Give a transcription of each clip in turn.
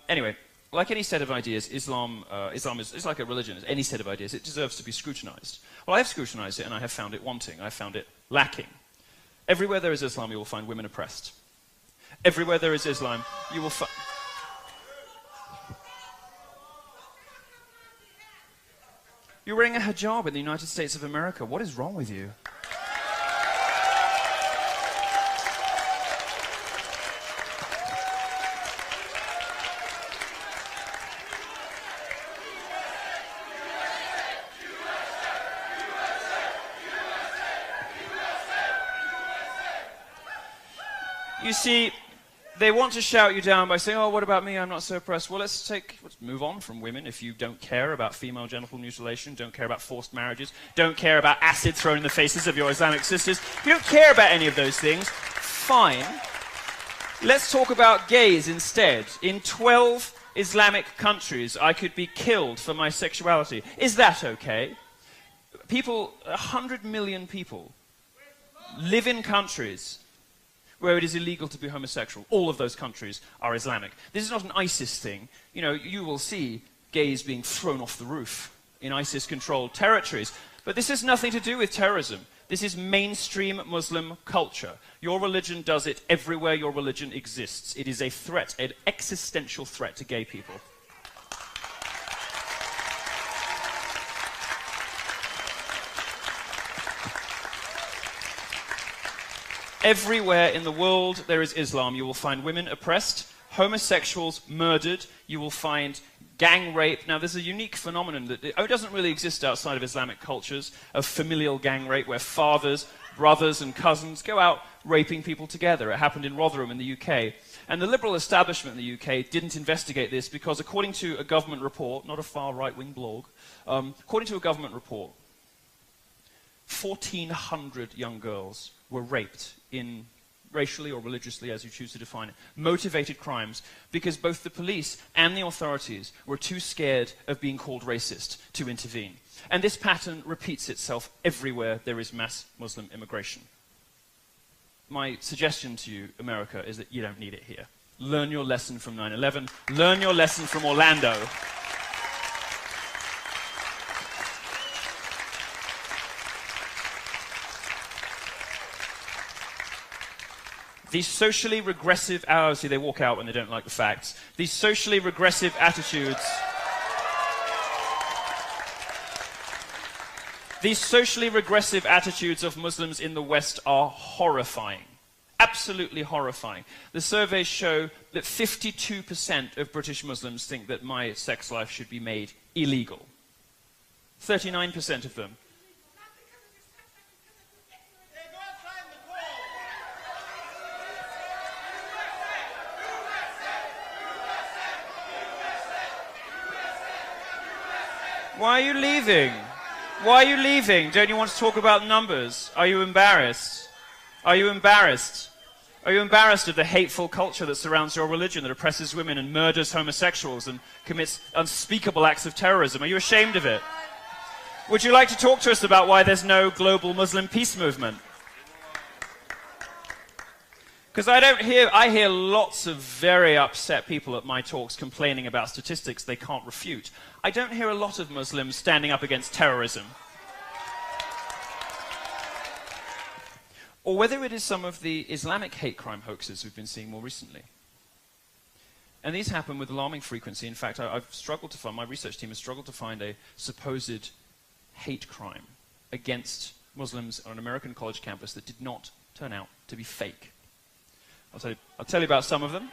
Anyway, like any set of ideas, Islam is like a religion. It's any set of ideas. It deserves to be scrutinized. Well, I have scrutinized it, and I have found it wanting. I have found it lacking. Everywhere there is Islam, you will find women oppressed. Everywhere there is Islam, you will find... You're wearing a hijab in the United States of America. What is wrong with you? You see, they want to shout you down by saying, oh, what about me? I'm not so oppressed. Well, let's move on from women. If you don't care about female genital mutilation, don't care about forced marriages, don't care about acid thrown in the faces of your Islamic sisters, if you don't care about any of those things, fine. Let's talk about gays instead. In 12 Islamic countries, I could be killed for my sexuality. Is that okay? 100 million people live in countries where it is illegal to be homosexual. All of those countries are Islamic. This is not an ISIS thing. You know, you will see gays being thrown off the roof in ISIS-controlled territories. But this has nothing to do with terrorism. This is mainstream Muslim culture. Your religion does it everywhere your religion exists. It is a threat, an existential threat to gay people. Everywhere in the world there is Islam, you will find women oppressed, homosexuals murdered, you will find gang rape. Now, there's a unique phenomenon that doesn't really exist outside of Islamic cultures, of familial gang rape, where fathers, brothers, and cousins go out raping people together. It happened in Rotherham in the UK. And the liberal establishment in the UK didn't investigate this because, according to a government report, not a far right-wing blog, according to a government report, 1,400 young girls were raped in racially or religiously, as you choose to define it, motivated crimes, because both the police and the authorities were too scared of being called racist to intervene. And this pattern repeats itself everywhere there is mass Muslim immigration. My suggestion to you, America, is that you don't need it here. Learn your lesson from 9/11. Learn your lesson from Orlando. These socially regressive, see, they walk out when they don't like the facts. These socially regressive attitudes, of Muslims in the West are horrifying. Absolutely horrifying. The surveys show that 52% of British Muslims think that my sex life should be made illegal. 39% of them. Why are you leaving? Why are you leaving? Don't you want to talk about numbers? Are you embarrassed? Are you embarrassed? Are you embarrassed of the hateful culture that surrounds your religion, that oppresses women and murders homosexuals and commits unspeakable acts of terrorism? Are you ashamed of it? Would you like to talk to us about why there's no global Muslim peace movement? Because I hear lots of very upset people at my talks complaining about statistics they can't refute. I don't hear a lot of Muslims standing up against terrorism. Or whether it is some of the Islamic hate crime hoaxes we've been seeing more recently. And these happen with alarming frequency. In fact, I've struggled to find, my research team has struggled to find a supposed hate crime against Muslims on an American college campus that did not turn out to be fake. I'll tell you about some of them.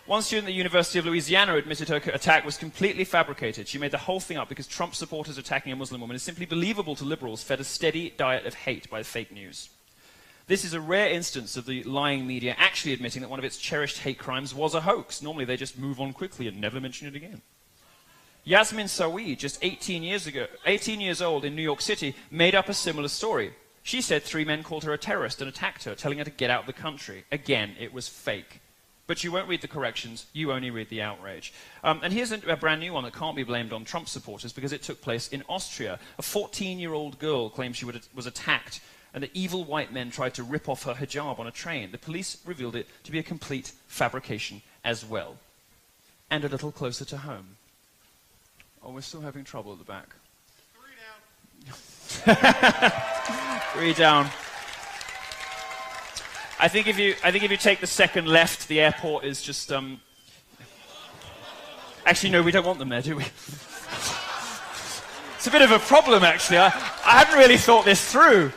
One student at the University of Louisiana admitted her attack was completely fabricated. She made the whole thing up because Trump supporters attacking a Muslim woman is simply believable to liberals fed a steady diet of hate by fake news. This is a rare instance of the lying media actually admitting that one of its cherished hate crimes was a hoax. Normally they just move on quickly and never mention it again. Yasmin Sawi, just 18 years old in New York City, made up a similar story. She said 3 men called her a terrorist and attacked her, telling her to get out of the country. Again, it was fake. But you won't read the corrections, you only read the outrage. And here's a brand new one that can't be blamed on Trump supporters because it took place in Austria. A 14-year-old girl claimed she was attacked and that evil white men tried to rip off her hijab on a train. The police revealed it to be a complete fabrication as well. and a little closer to home. Oh, we're still having trouble at the back. 3 down. 3 down. I think if you take the second left, the airport is just Actually, no, we don't want them there, do we? It's a bit of a problem, actually. I hadn't really thought this through.